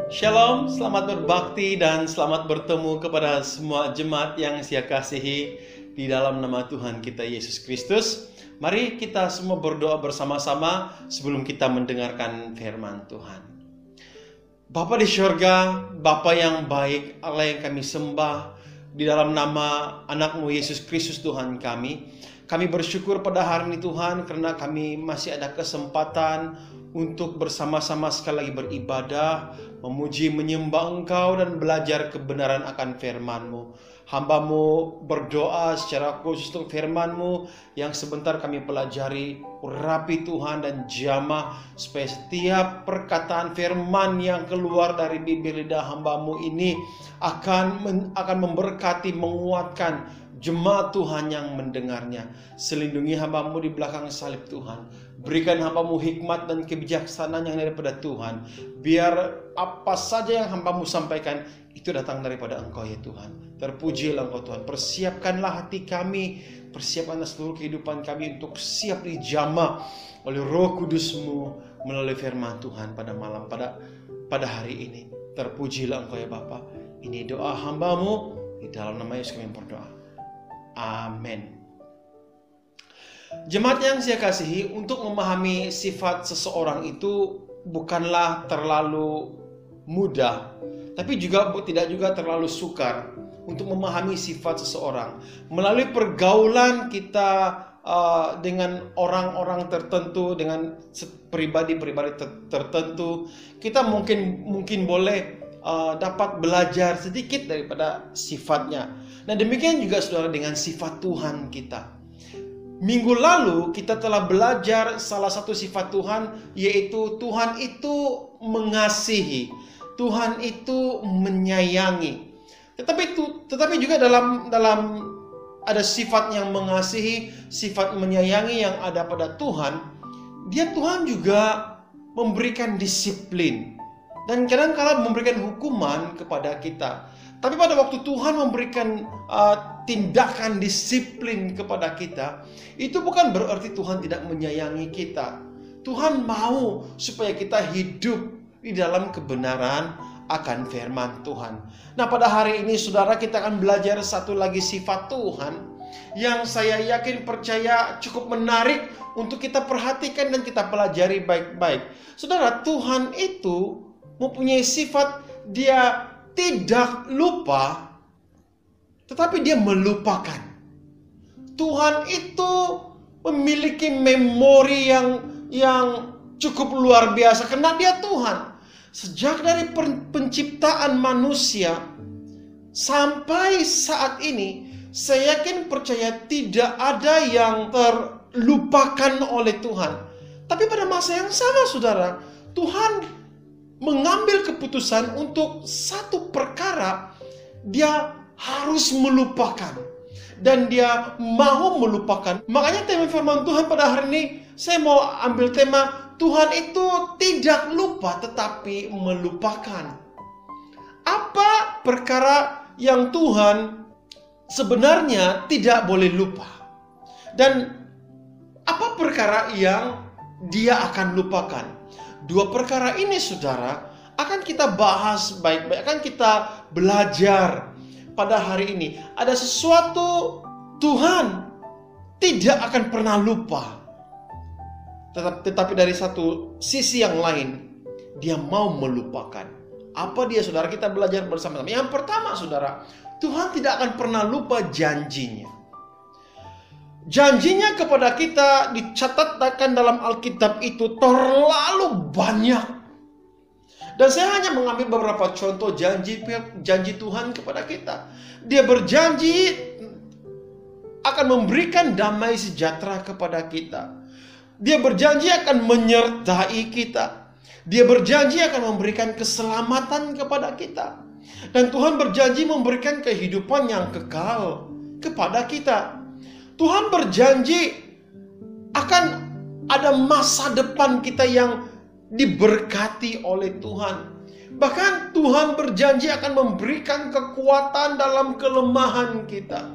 Shalom, selamat berbakti dan selamat bertemu kepada semua jemaat yang saya kasihi di dalam nama Tuhan kita Yesus Kristus. Mari kita semua berdoa bersama-sama sebelum kita mendengarkan firman Tuhan. Bapa di syurga, Bapa yang baik, Allah yang kami sembah, di dalam nama anak-Mu Yesus Kristus Tuhan kami bersyukur pada hari ini Tuhan karena kami masih ada kesempatan untuk bersama-sama sekali lagi beribadah, memuji, menyembah Engkau dan belajar kebenaran akan firman-Mu. Hamba-Mu berdoa secara khusus untuk firman-Mu yang sebentar kami pelajari. Urapi Tuhan dan jamah supaya setiap perkataan firman yang keluar dari bibir lidah hamba-Mu ini akan memberkati, menguatkan jemaat Tuhan yang mendengarnya. Selindungi hamba-Mu di belakang salib Tuhan. Berikan hamba-Mu hikmat dan kebijaksanaan yang daripada Tuhan. Biar apa saja yang hamba-Mu sampaikan itu datang daripada Engkau ya Tuhan. Terpujilah Engkau Tuhan. Persiapkanlah hati kami, persiapkanlah seluruh kehidupan kami untuk siap dijamah oleh Roh Kudus-Mu melalui firman Tuhan pada malam, pada hari ini. Terpujilah Engkau ya Bapa. Ini doa hamba-Mu, di dalam nama Yesus kami berdoa. Amin. Jemaat yang saya kasihi, untuk memahami sifat seseorang itu bukanlah terlalu mudah, tapi tidak juga terlalu sukar untuk memahami sifat seseorang. Melalui pergaulan kita dengan orang-orang tertentu, dengan pribadi-pribadi tertentu, kita mungkin boleh dapat belajar sedikit daripada sifatnya. Nah demikian juga saudara dengan sifat Tuhan kita. Minggu lalu kita telah belajar salah satu sifat Tuhan, yaitu Tuhan itu mengasihi, Tuhan itu menyayangi. Tetapi juga dalam ada sifat yang mengasihi, sifat menyayangi yang ada pada Tuhan. Tuhan juga memberikan disiplin dan kadang-kala memberikan hukuman kepada kita. Tapi pada waktu Tuhan memberikan tindakan disiplin kepada kita, itu bukan berarti Tuhan tidak menyayangi kita. Tuhan mau supaya kita hidup di dalam kebenaran akan firman Tuhan. Nah pada hari ini saudara, kita akan belajar satu lagi sifat Tuhan yang saya yakin percaya cukup menarik untuk kita perhatikan dan kita pelajari baik-baik. Saudara, Tuhan itu mempunyai sifat Dia tidak lupa, tetapi Dia melupakan. Tuhan itu memiliki memori yang cukup luar biasa karena Dia Tuhan. Sejak dari penciptaan manusia sampai saat ini, saya yakin percaya tidak ada yang terlupakan oleh Tuhan. Tapi pada masa yang sama saudara, Tuhan mengambil keputusan untuk satu perkara, Dia harus melupakan. Dan Dia mau melupakan. Makanya tema firman Tuhan pada hari ini, saya mau ambil tema Tuhan itu tidak lupa tetapi melupakan. Apa perkara yang Tuhan sebenarnya tidak boleh lupa? Dan apa perkara yang Dia akan lupakan? Dua perkara ini saudara akan kita bahas baik-baik, akan kita belajar pada hari ini. Ada sesuatu Tuhan tidak akan pernah lupa. Tetapi dari satu sisi yang lain, Dia mau melupakan. Apa dia saudara? Kita belajar bersama-sama. Yang pertama saudara, Tuhan tidak akan pernah lupa janjinya. Janjinya kepada kita dicatatkan dalam Alkitab itu terlalu banyak. Dan saya hanya mengambil beberapa contoh janji Tuhan kepada kita. Dia berjanji akan memberikan damai sejahtera kepada kita. Dia berjanji akan menyertai kita. Dia berjanji akan memberikan keselamatan kepada kita. Dan Tuhan berjanji memberikan kehidupan yang kekal kepada kita. Tuhan berjanji akan ada masa depan kita yang diberkati oleh Tuhan. Bahkan Tuhan berjanji akan memberikan kekuatan dalam kelemahan kita.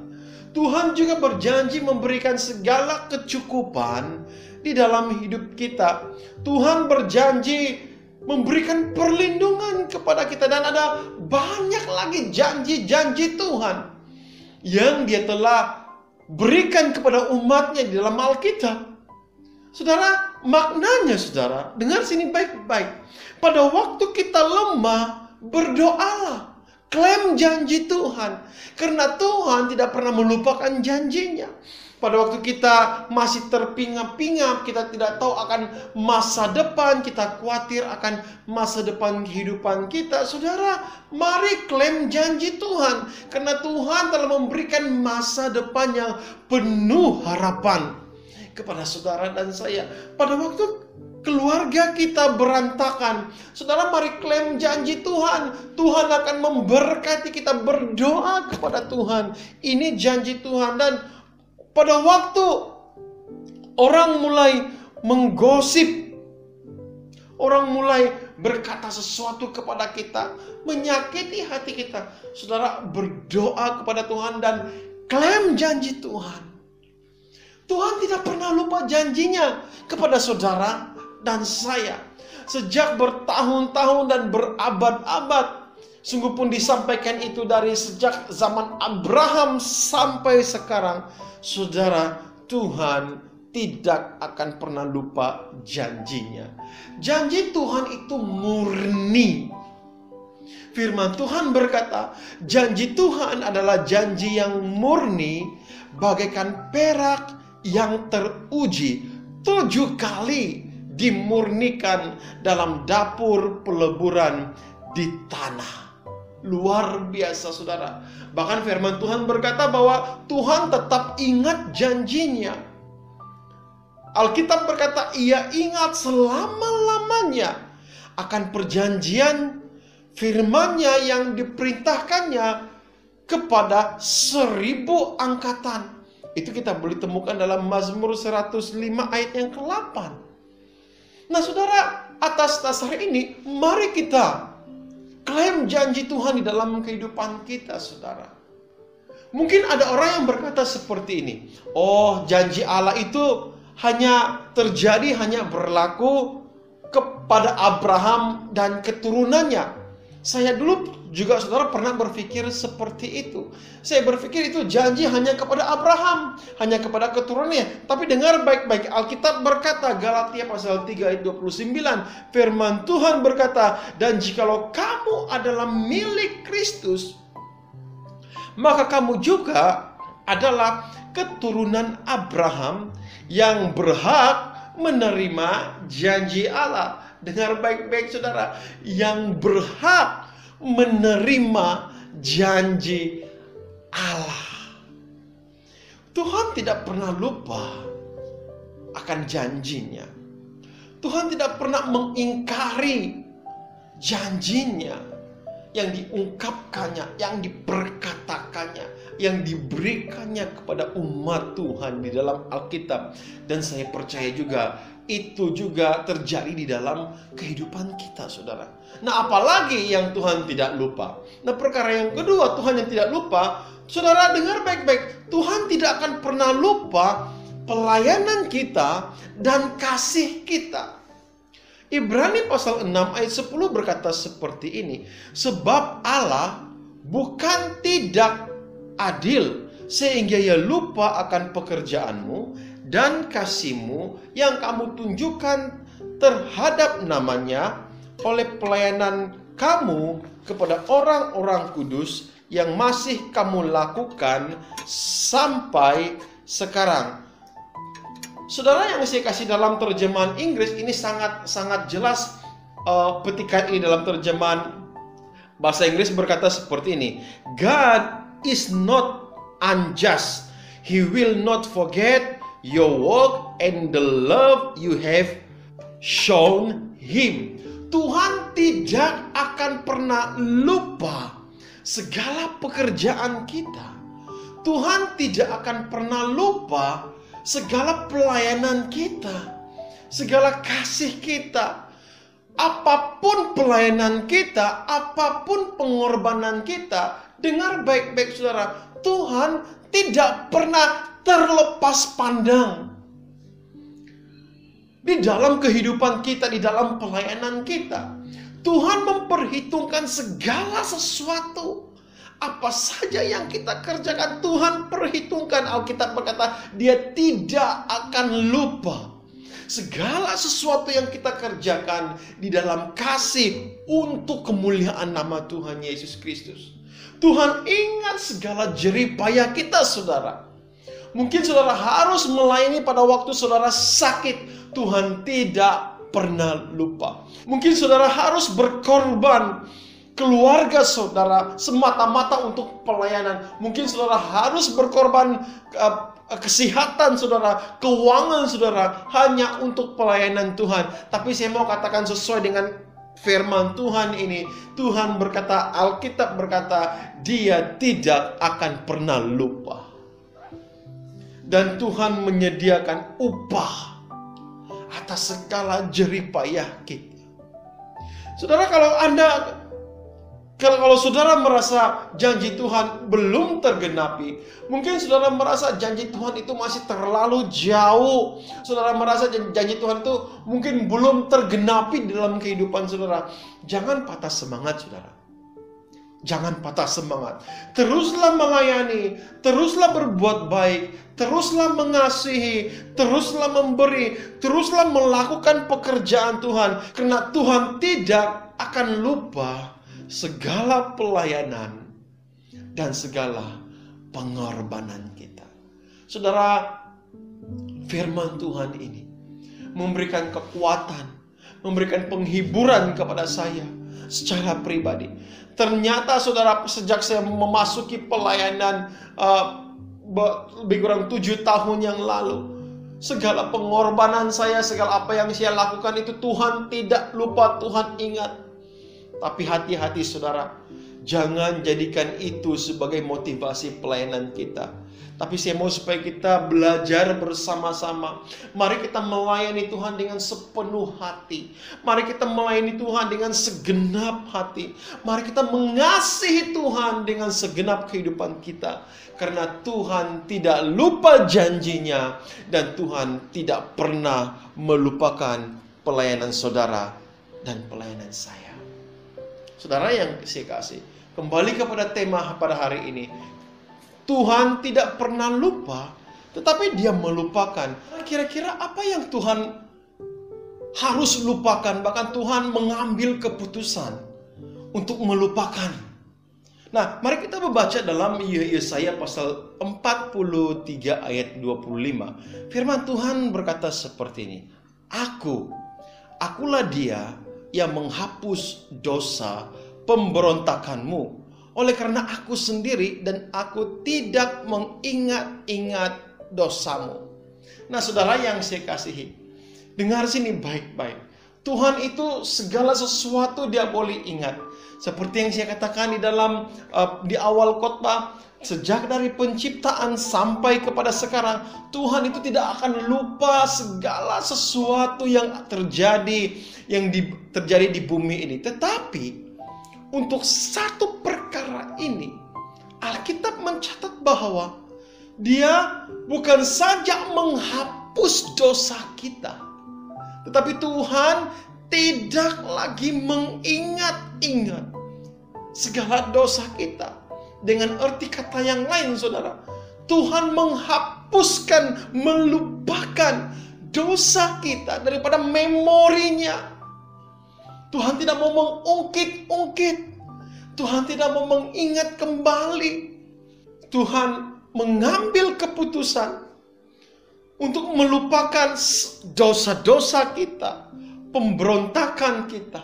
Tuhan juga berjanji memberikan segala kecukupan di dalam hidup kita. Tuhan berjanji memberikan perlindungan kepada kita. Dan ada banyak lagi janji-janji Tuhan yang Dia telah berikan kepada umatnya di dalam Alkitab. Saudara, maknanya saudara, dengar sini baik-baik. Pada waktu kita lemah, berdoalah. Klaim janji Tuhan. Karena Tuhan tidak pernah melupakan janjinya. Pada waktu kita masih terpingap-pingap, kita tidak tahu akan masa depan, kita khawatir akan masa depan kehidupan kita. Saudara, mari klaim janji Tuhan. Karena Tuhan telah memberikan masa depan yang penuh harapan kepada saudara dan saya. Pada waktu keluarga kita berantakan, saudara, mari klaim janji Tuhan. Tuhan akan memberkati kita. Berdoa kepada Tuhan. Ini janji Tuhan. Dan pada waktu orang mulai menggosip, orang mulai berkata sesuatu kepada kita, menyakiti hati kita, saudara, berdoa kepada Tuhan dan klaim janji Tuhan. Tuhan tidak pernah lupa janjinya kepada saudara dan saya. Sejak bertahun-tahun dan berabad-abad. Sungguh pun disampaikan itu dari sejak zaman Abraham sampai sekarang. Saudara, Tuhan tidak akan pernah lupa janjinya. Janji Tuhan itu murni. Firman Tuhan berkata, janji Tuhan adalah janji yang murni bagaikan perak yang teruji 7 kali dimurnikan dalam dapur peleburan di tanah. Luar biasa saudara. Bahkan firman Tuhan berkata bahwa Tuhan tetap ingat janjinya. Alkitab berkata Ia ingat selama-lamanya akan perjanjian firman-Nya yang diperintahkannya kepada 1000 angkatan. Itu kita boleh temukan dalam Mazmur 105 ayat yang ke-8. Nah saudara, atas dasar ini mari kita klaim janji Tuhan di dalam kehidupan kita, saudara. Mungkin ada orang yang berkata seperti ini, oh, janji Allah itu hanya terjadi, hanya berlaku kepada Abraham dan keturunannya. Saya dulu juga saudara pernah berpikir seperti itu. Saya berpikir itu janji hanya kepada Abraham, hanya kepada keturunannya. Tapi dengar baik-baik, Alkitab berkata, Galatia pasal 3 ayat 29, firman Tuhan berkata, dan jikalau kamu adalah milik Kristus, maka kamu juga adalah keturunan Abraham yang berhak menerima janji Allah. Dengar baik-baik saudara, yang berhak menerima janji Allah. Tuhan tidak pernah lupa akan janjinya. Tuhan tidak pernah mengingkari janjinya yang diungkapkannya, yang diperkatakannya, yang diberikannya kepada umat Tuhan di dalam Alkitab. Dan saya percaya juga itu juga terjadi di dalam kehidupan kita, saudara. Nah, apalagi yang Tuhan tidak lupa. Nah, perkara yang kedua, Tuhan yang tidak lupa, saudara dengar baik-baik, Tuhan tidak akan pernah lupa pelayanan kita dan kasih kita. Ibrani pasal 6 ayat 10 berkata seperti ini, sebab Allah bukan tidak adil sehingga Ia lupa akan pekerjaanmu dan kasihmu yang kamu tunjukkan terhadap namanya oleh pelayanan kamu kepada orang-orang kudus yang masih kamu lakukan sampai sekarang. Saudara, yang saya kasih dalam terjemahan Inggris ini sangat jelas. Petikan ini dalam terjemahan bahasa Inggris berkata seperti ini, God is not unjust. He will not forget your work and the love you have shown Him. Tuhan tidak akan pernah lupa segala pekerjaan kita. Tuhan tidak akan pernah lupa segala pelayanan kita, segala kasih kita. Apapun pelayanan kita, apapun pengorbanan kita, dengar baik-baik saudara, Tuhan tidak pernah terlepas pandang di dalam kehidupan kita, di dalam pelayanan kita. Tuhan memperhitungkan segala sesuatu. Apa saja yang kita kerjakan, Tuhan perhitungkan. Alkitab berkata, Dia tidak akan lupa. Segala sesuatu yang kita kerjakan di dalam kasih untuk kemuliaan nama Tuhan Yesus Kristus. Tuhan ingat segala jerih payah kita, saudara. Mungkin saudara harus melayani pada waktu saudara sakit. Tuhan tidak pernah lupa. Mungkin saudara harus berkorban keluarga saudara semata-mata untuk pelayanan. Mungkin saudara harus berkorban kesehatan saudara, keuangan saudara, hanya untuk pelayanan Tuhan. Tapi saya mau katakan sesuai dengan firman Tuhan ini. Tuhan berkata, Alkitab berkata, Dia tidak akan pernah lupa. Dan Tuhan menyediakan upah atas segala jerih payah kita. Saudara, kalau saudara merasa janji Tuhan belum tergenapi, mungkin saudara merasa janji Tuhan itu masih terlalu jauh. Saudara merasa janji Tuhan itu mungkin belum tergenapi dalam kehidupan saudara. Jangan patah semangat, saudara. Jangan patah semangat. Teruslah melayani, teruslah berbuat baik, teruslah mengasihi, teruslah memberi, teruslah melakukan pekerjaan Tuhan. Karena Tuhan tidak akan lupa segala pelayanan dan segala pengorbanan kita. Saudara, firman Tuhan ini memberikan kekuatan, memberikan penghiburan kepada saya secara pribadi. Ternyata saudara, sejak saya memasuki pelayanan lebih kurang 7 tahun yang lalu, segala pengorbanan saya, segala apa yang saya lakukan itu Tuhan tidak lupa, Tuhan ingat. Tapi hati-hati saudara, jangan jadikan itu sebagai motivasi pelayanan kita. Tapi saya mau supaya kita belajar bersama-sama. Mari kita melayani Tuhan dengan sepenuh hati. Mari kita melayani Tuhan dengan segenap hati. Mari kita mengasihi Tuhan dengan segenap kehidupan kita. Karena Tuhan tidak lupa janjinya. Dan Tuhan tidak pernah melupakan pelayanan saudara dan pelayanan saya. Saudara yang saya kasih, kembali kepada tema pada hari ini. Tuhan tidak pernah lupa, tetapi Dia melupakan. Kira-kira apa yang Tuhan harus lupakan? Bahkan Tuhan mengambil keputusan untuk melupakan. Nah, mari kita membaca dalam Yesaya pasal 43 ayat 25. Firman Tuhan berkata seperti ini. Akulah Dia yang menghapus dosa pemberontakanmu. Oleh karena Aku sendiri dan Aku tidak mengingat-ingat dosamu. Nah, saudara yang saya kasihi, dengar sini baik-baik. Tuhan itu segala sesuatu Dia boleh ingat. Seperti yang saya katakan di awal khotbah, sejak dari penciptaan sampai kepada sekarang, Tuhan itu tidak akan lupa segala sesuatu yang terjadi di bumi ini. Tetapi untuk satu perkara ini, Alkitab mencatat bahwa Dia bukan saja menghapus dosa kita, tetapi Tuhan tidak lagi mengingat-ingat segala dosa kita. Dengan arti kata yang lain, saudara, Tuhan menghapuskan, melupakan dosa kita daripada memorinya. Tuhan tidak mau mengungkit-ungkit. Tuhan tidak mau mengingat kembali. Tuhan mengambil keputusan untuk melupakan dosa-dosa kita, pemberontakan kita,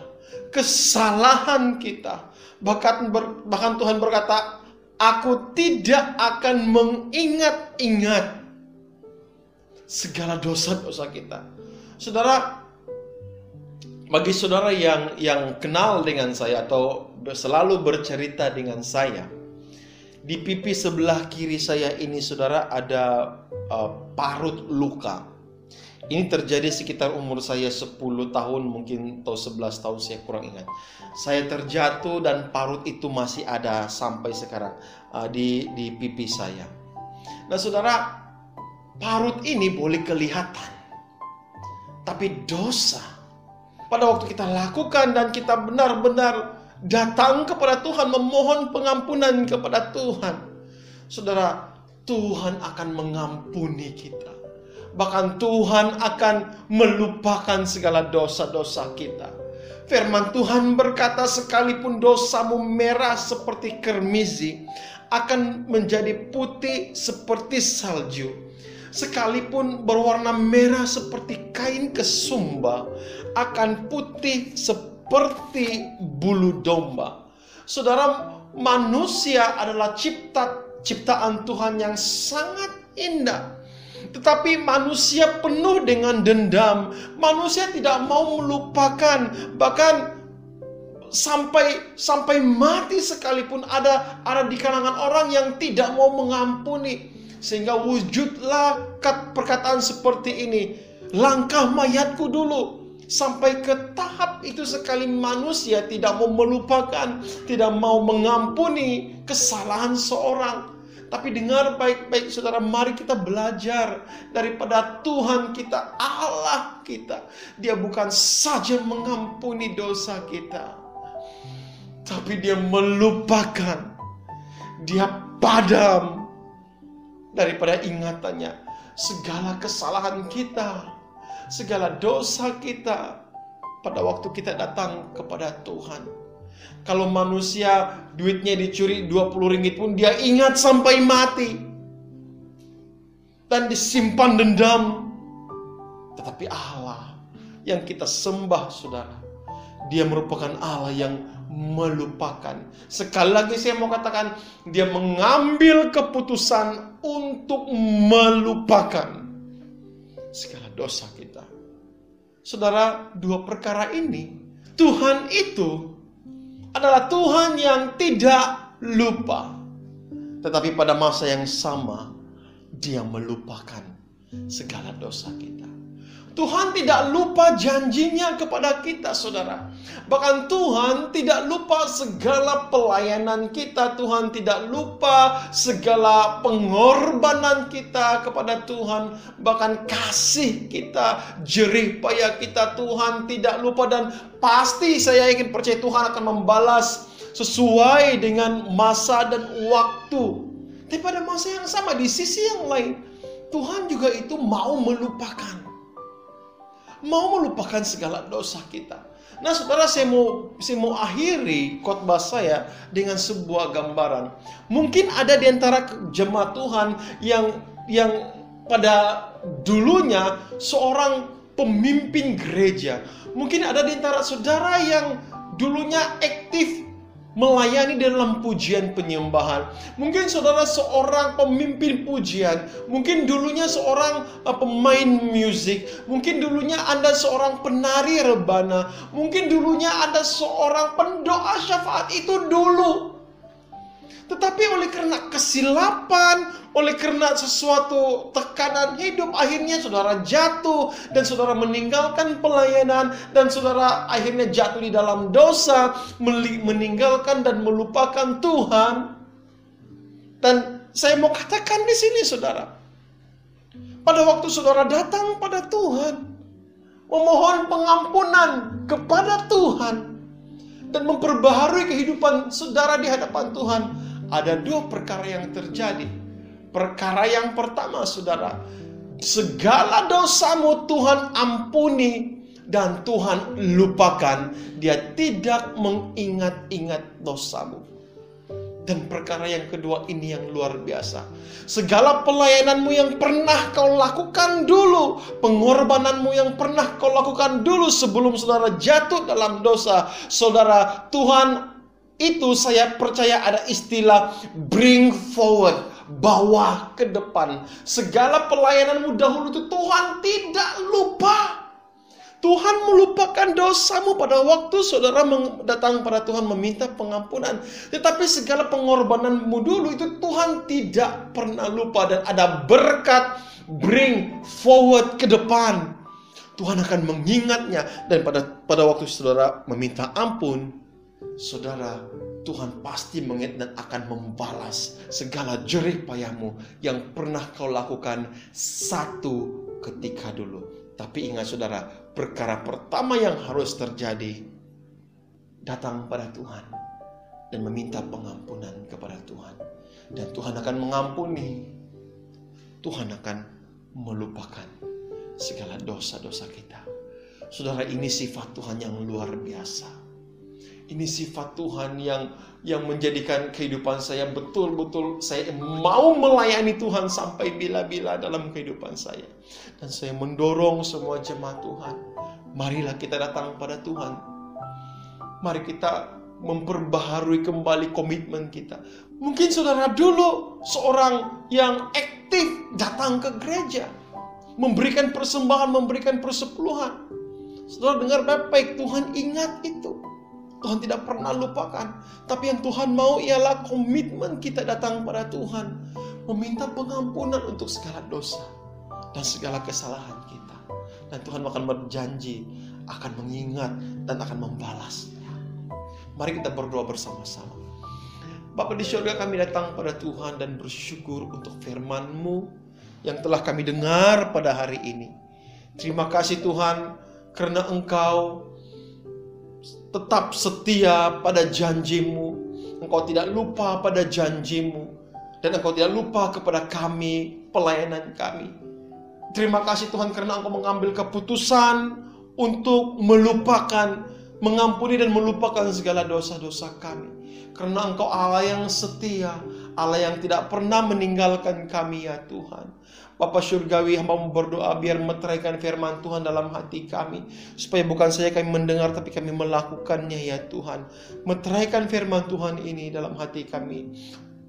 kesalahan kita. Bahkan Tuhan berkata, Aku tidak akan mengingat-ingat segala dosa-dosa kita. Saudara, bagi saudara yang kenal dengan saya atau selalu bercerita dengan saya, di pipi sebelah kiri saya ini, saudara, ada parut luka. Ini terjadi sekitar umur saya 10 tahun mungkin, atau 11 tahun, saya kurang ingat. Saya terjatuh dan parut itu masih ada sampai sekarang di pipi saya. Nah, saudara, parut ini boleh kelihatan, tapi dosa pada waktu kita lakukan dan kita benar-benar datang kepada Tuhan, memohon pengampunan kepada Tuhan, saudara, Tuhan akan mengampuni kita. Bahkan Tuhan akan melupakan segala dosa-dosa kita. Firman Tuhan berkata, sekalipun dosamu merah seperti kermizi, akan menjadi putih seperti salju. Sekalipun berwarna merah seperti kain kesumba, akan putih seperti bulu domba. Saudara, manusia adalah ciptaan Tuhan yang sangat indah. Tetapi manusia penuh dengan dendam. Manusia tidak mau melupakan. Bahkan sampai mati sekalipun ada di kalangan orang yang tidak mau mengampuni. Sehingga wujudlah perkataan seperti ini, langkah mayatku dulu. Sampai ke tahap itu sekali manusia tidak mau melupakan, tidak mau mengampuni kesalahan seorang. Tapi dengar baik-baik saudara, mari kita belajar daripada Tuhan kita, Allah kita. Dia bukan saja mengampuni dosa kita, tapi Dia melupakan. Dia padam daripada ingatannya segala kesalahan kita, segala dosa kita pada waktu kita datang kepada Tuhan. Kalau manusia duitnya dicuri 20 ringgit pun dia ingat sampai mati dan disimpan dendam. Tetapi Allah yang kita sembah, saudara, Dia merupakan Allah yang melupakan. Sekali lagi saya mau katakan, Dia mengambil keputusan untuk melupakan segala dosa kita. Saudara, dua perkara ini, Tuhan itu adalah Tuhan yang tidak lupa. Tetapi pada masa yang sama, Dia melupakan segala dosa kita. Tuhan tidak lupa janjinya kepada kita, saudara. Bahkan Tuhan tidak lupa segala pelayanan kita. Tuhan tidak lupa segala pengorbanan kita kepada Tuhan. Bahkan kasih kita, jerih payah kita, Tuhan tidak lupa. Dan pasti saya ingin percaya Tuhan akan membalas sesuai dengan masa dan waktu. Tapi pada masa yang sama, di sisi yang lain, Tuhan juga itu mau melupakan segala dosa kita. Nah, saudara, saya mau akhiri khotbah saya dengan sebuah gambaran. Mungkin ada di antara jemaat Tuhan yang pada dulunya seorang pemimpin gereja. Mungkin ada di antara saudara yang dulunya aktif melayani dalam pujian penyembahan. Mungkin saudara seorang pemimpin pujian. Mungkin dulunya seorang pemain musik. Mungkin dulunya Anda seorang penari rebana. Mungkin dulunya Anda seorang pendoa syafaat. Itu dulu. Tetapi oleh karena kesilapan, oleh karena sesuatu tekanan hidup, akhirnya saudara jatuh dan saudara meninggalkan pelayanan dan saudara akhirnya jatuh di dalam dosa, meninggalkan dan melupakan Tuhan. Dan saya mau katakan di sini, saudara, pada waktu saudara datang pada Tuhan, memohon pengampunan kepada Tuhan dan memperbaharui kehidupan saudara di hadapan Tuhan, ada dua perkara yang terjadi. Perkara yang pertama, saudara, segala dosamu Tuhan ampuni dan Tuhan lupakan. Dia tidak mengingat-ingat dosamu. Dan perkara yang kedua ini yang luar biasa. Segala pelayananmu yang pernah kau lakukan dulu, pengorbananmu yang pernah kau lakukan dulu sebelum saudara jatuh dalam dosa, saudara, Tuhan itu, saya percaya ada istilah bring forward, bawa ke depan. Segala pelayananmu dahulu itu Tuhan tidak lupa. Tuhan melupakan dosamu pada waktu saudara datang pada Tuhan meminta pengampunan. Tetapi segala pengorbananmu dulu itu Tuhan tidak pernah lupa. Dan ada berkat bring forward ke depan. Tuhan akan mengingatnya. Dan pada waktu saudara meminta ampun, saudara, Tuhan pasti mengingat dan akan membalas segala jerih payahmu yang pernah kau lakukan satu ketika dulu. Tapi ingat saudara, perkara pertama yang harus terjadi, datang pada Tuhan dan meminta pengampunan kepada Tuhan. Dan Tuhan akan mengampuni. Tuhan akan melupakan segala dosa-dosa kita. Saudara, ini sifat Tuhan yang luar biasa. Ini sifat Tuhan yang menjadikan kehidupan saya betul-betul saya mau melayani Tuhan sampai bila-bila dalam kehidupan saya. Dan saya mendorong semua jemaat Tuhan, marilah kita datang pada Tuhan. Mari kita memperbaharui kembali komitmen kita. Mungkin saudara dulu seorang yang aktif datang ke gereja, memberikan persembahan, memberikan persepuluhan. Saudara dengar baik-baik, Tuhan ingat itu. Tuhan tidak pernah lupakan. Tapi yang Tuhan mau ialah komitmen kita datang pada Tuhan, meminta pengampunan untuk segala dosa dan segala kesalahan kita. Dan Tuhan akan berjanji akan mengingat dan akan membalasnya. Mari kita berdoa bersama-sama. Bapa di surga, kami datang pada Tuhan dan bersyukur untuk firman-Mu yang telah kami dengar pada hari ini. Terima kasih Tuhan, karena Engkau tetap setia pada janji-Mu. Engkau tidak lupa pada janji-Mu. Dan Engkau tidak lupa kepada kami, pelayanan kami. Terima kasih Tuhan karena Engkau mengambil keputusan untuk melupakan, mengampuni dan melupakan segala dosa-dosa kami. Karena Engkau Allah yang setia, Allah yang tidak pernah meninggalkan kami ya Tuhan. Bapa Surgawi, hamba berdoa biar meteraikan firman Tuhan dalam hati kami. Supaya bukan saja kami mendengar, tapi kami melakukannya ya Tuhan. Meteraikan firman Tuhan ini dalam hati kami.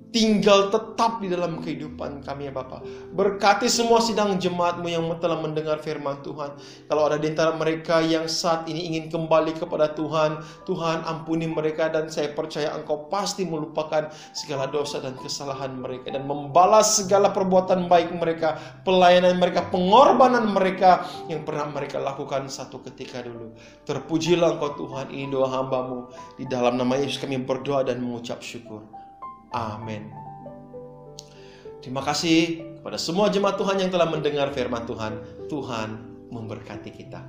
Tinggal tetap di dalam kehidupan kami ya Bapa. Berkati semua sidang jemaat-Mu yang telah mendengar firman Tuhan. Kalau ada di antara mereka yang saat ini ingin kembali kepada Tuhan, Tuhan ampuni mereka, dan saya percaya Engkau pasti melupakan segala dosa dan kesalahan mereka dan membalas segala perbuatan baik mereka, pelayanan mereka, pengorbanan mereka yang pernah mereka lakukan satu ketika dulu. Terpujilah Engkau Tuhan. Ini doa hamba-Mu. Di dalam nama Yesus kami berdoa dan mengucap syukur. Amin. Terima kasih kepada semua jemaat Tuhan yang telah mendengar firman Tuhan. Tuhan memberkati kita.